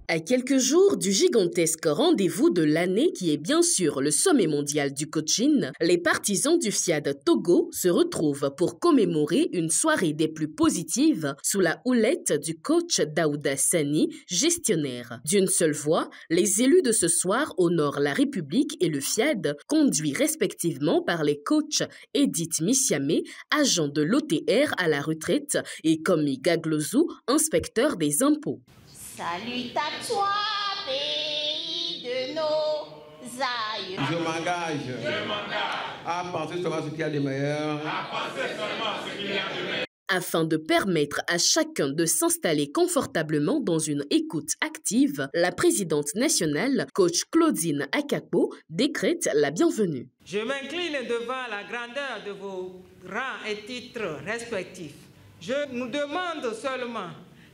À quelques jours du gigantesque rendez-vous de l'année qui est bien sûr le sommet mondial du coaching, les partisans du FIAD Togo se retrouvent pour commémorer une soirée des plus positives sous la houlette du coach Daouda Sani, gestionnaire. D'une seule voix, les élus de ce soir honorent la République et le FIAD, conduits respectivement par les coachs Edith Missiamé, agent de l'OTR à la retraite, et Komi Gaglozou, inspecteur des impôts. Salut à toi, pays de nos aïeux. Je m'engage à penser seulement ce qu'il y a de meilleur. Afin de permettre à chacun de s'installer confortablement dans une écoute active, la présidente nationale, coach Claudine Akapo, décrète la bienvenue. Je m'incline devant la grandeur de vos rangs et titres respectifs. Je nous demande seulement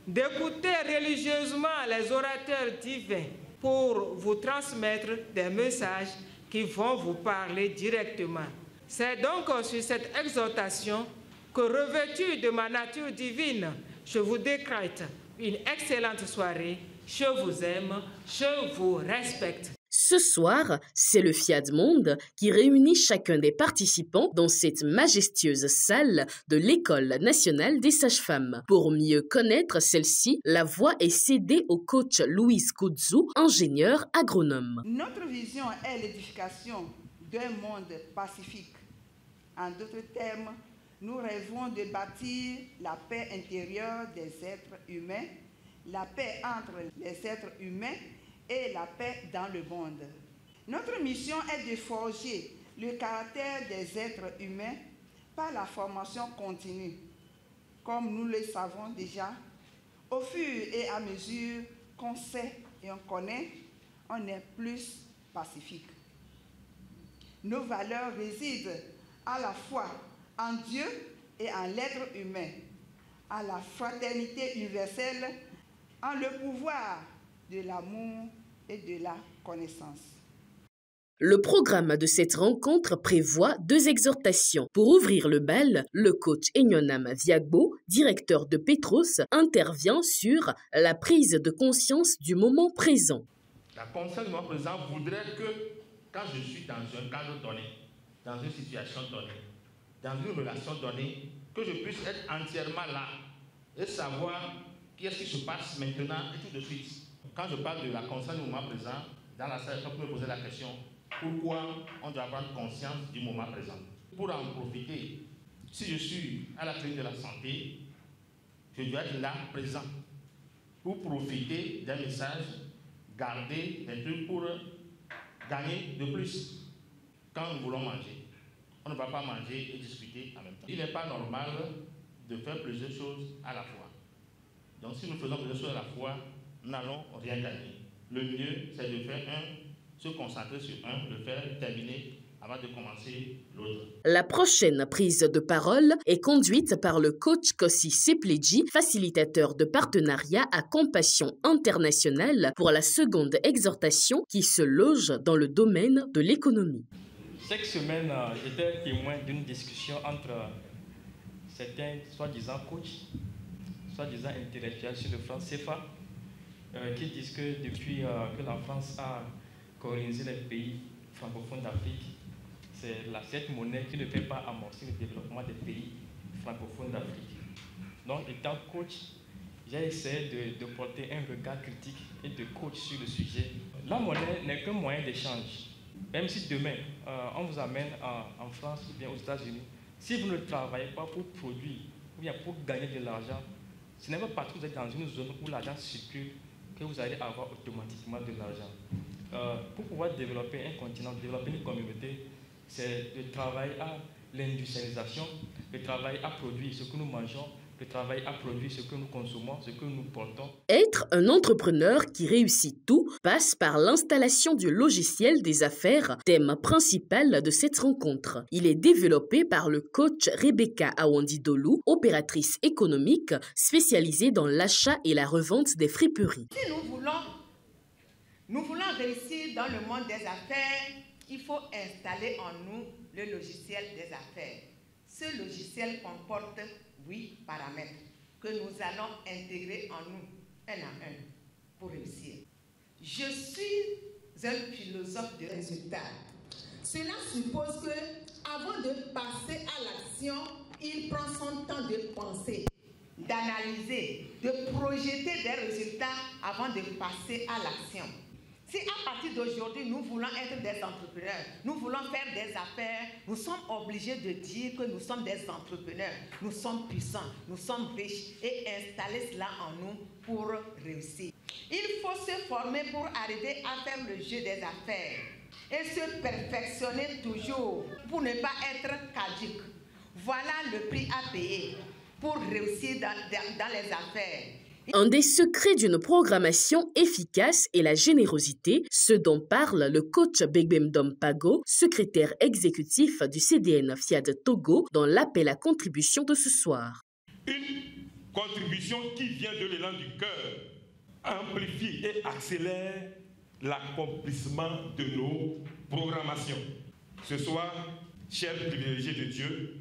d'écouter religieusement les orateurs divins pour vous transmettre des messages qui vont vous parler directement. C'est donc sur cette exhortation que, revêtu de ma nature divine, je vous décrète une excellente soirée. Je vous aime, je vous respecte. Ce soir, c'est le FIAD Monde qui réunit chacun des participants dans cette majestueuse salle de l'École nationale des sages-femmes. Pour mieux connaître celle-ci, la voix est cédée au coach Louise Koudzou, ingénieur agronome. Notre vision est l'édification d'un monde pacifique. En d'autres termes, nous rêvons de bâtir la paix intérieure des êtres humains, la paix entre les êtres humains et la paix dans le monde. Notre mission est de forger le caractère des êtres humains par la formation continue. Comme nous le savons déjà, au fur et à mesure qu'on sait et on connaît, on est plus pacifique. Nos valeurs résident à la fois en Dieu et en l'être humain, à la fraternité universelle, en le pouvoir de l'amour et de la connaissance. Le programme de cette rencontre prévoit 2 exhortations. Pour ouvrir le bal, le coach Enyonam Viagbo, directeur de Petros, intervient sur la prise de conscience du moment présent. La conscience du moment présent voudrait que quand je suis dans un cadre donné, dans une situation donnée, dans une relation donnée, que je puisse être entièrement là et savoir qu'est-ce qui se passe maintenant et tout de suite. Quand je parle de la conscience du moment présent, dans la salle, on peut me poser la question, pourquoi on doit prendre conscience du moment présent? Pour en profiter, si je suis à la clinique de la santé, je dois être là, présent, pour profiter d'un message, garder des trucs pour gagner de plus. Quand nous voulons manger, on ne va pas manger et discuter en même temps. Il n'est pas normal de faire plusieurs choses à la fois. Donc si nous faisons plusieurs choses à la fois, nous n'allons rien gagner. Le mieux, c'est de faire se concentrer sur un, le faire terminer avant de commencer l'autre. La prochaine prise de parole est conduite par le coach Kossi Sepledji, facilitateur de partenariat à Compassion Internationale pour la seconde exhortation qui se loge dans le domaine de l'économie. Cette semaine, j'étais témoin d'une discussion entre certains soi-disant coachs, soi-disant intellectuels sur le franc CFA, qui disent que depuis que la France a colonisé les pays francophones d'Afrique, c'est cette monnaie qui ne fait pas amorcer le développement des pays francophones d'Afrique. Donc, étant coach, j'ai essayé de porter un regard critique et de coach sur le sujet. La monnaie n'est qu'un moyen d'échange. Même si demain, on vous amène en France ou bien aux États-Unis, si vous ne travaillez pas pour produire ou bien pour gagner de l'argent, ce n'est pas parce que vous êtes dans une zone où l'argent circule que vous allez avoir automatiquement de l'argent. Pour pouvoir développer un continent, développer une communauté, c'est le travail à l'industrialisation, le travail à produire ce que nous mangeons, le travail à produire ce que nous consommons, ce que nous portons. Être un entrepreneur qui réussit tout passe par l'installation du logiciel des affaires, thème principal de cette rencontre. Il est développé par le coach Rebecca Awandidolu, opératrice économique spécialisée dans l'achat et la revente des friperies. Si nous voulons réussir dans le monde des affaires, il faut installer en nous le logiciel des affaires. Ce logiciel comporte 8 paramètres que nous allons intégrer en nous, un à un, pour réussir. Je suis un philosophe de résultats. Cela suppose que, avant de passer à l'action, il prend son temps de penser, d'analyser, de projeter des résultats avant de passer à l'action. Si à partir d'aujourd'hui, nous voulons être des entrepreneurs, nous voulons faire des affaires, nous sommes obligés de dire que nous sommes des entrepreneurs, nous sommes puissants, nous sommes riches et installer cela en nous pour réussir. Il faut se former pour arriver à faire le jeu des affaires et se perfectionner toujours pour ne pas être caduque. Voilà le prix à payer pour réussir dans les affaires. Un des secrets d'une programmation efficace est la générosité, ce dont parle le coach Begbemdom Pago, secrétaire exécutif du CDN FIAD Togo, dans l'appel à contribution de ce soir. Une contribution qui vient de l'élan du cœur amplifie et accélère l'accomplissement de nos programmations. Ce soir, chers privilégiés de Dieu,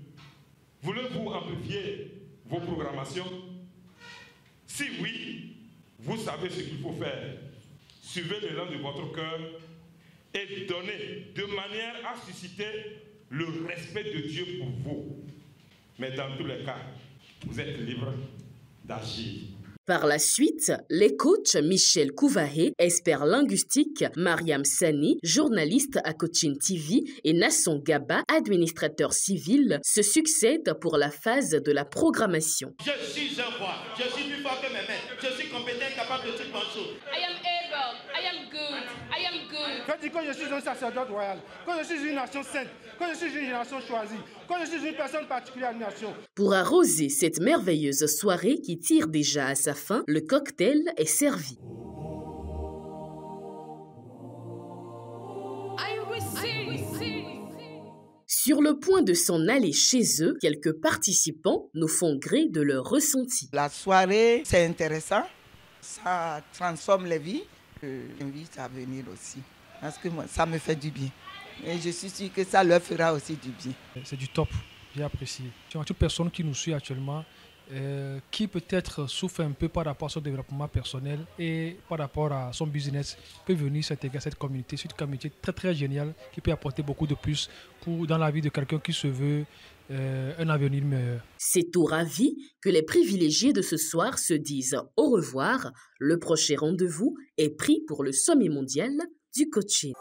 voulez-vous amplifier vos programmations? Si oui, vous savez ce qu'il faut faire. Suivez l'élan de votre cœur et donnez de manière à susciter le respect de Dieu pour vous. Mais dans tous les cas, vous êtes libre d'agir. Par la suite, les coachs Michel Kouvahe, expert linguistique, Mariam Sani, journaliste à Coaching TV et Nasson Gaba, administrateur civil, se succèdent pour la phase de la programmation. Je suis un roi, je suis plus fort que mes maîtres, je suis compétent et capable de toutes bonnes choses. I am able, I am good, I am good. Quand je suis un sacerdoce royal, quand je suis une nation sainte, quand je suis une génération choisie, quand je suis une personne particulière à une nation. Pour arroser cette merveilleuse soirée qui tire déjà à sa fin, le cocktail est servi. Sur le point de s'en aller chez eux, quelques participants nous font gré de leur ressenti. La soirée, c'est intéressant. Ça transforme les vies. J'invite à venir aussi. Parce que moi, ça me fait du bien. Et je suis sûre que ça leur fera aussi du bien. C'est du top, j'ai apprécié. Toute personne qui nous suit actuellement, qui peut-être souffre un peu par rapport à son développement personnel et par rapport à son business, peut venir s'intégrer à cette communauté. C'est une communauté très très géniale qui peut apporter beaucoup de plus dans la vie de quelqu'un qui se veut un avenir meilleur. C'est au ravi que les privilégiés de ce soir se disent au revoir. Le prochain rendez-vous est pris pour le sommet mondial du coaching.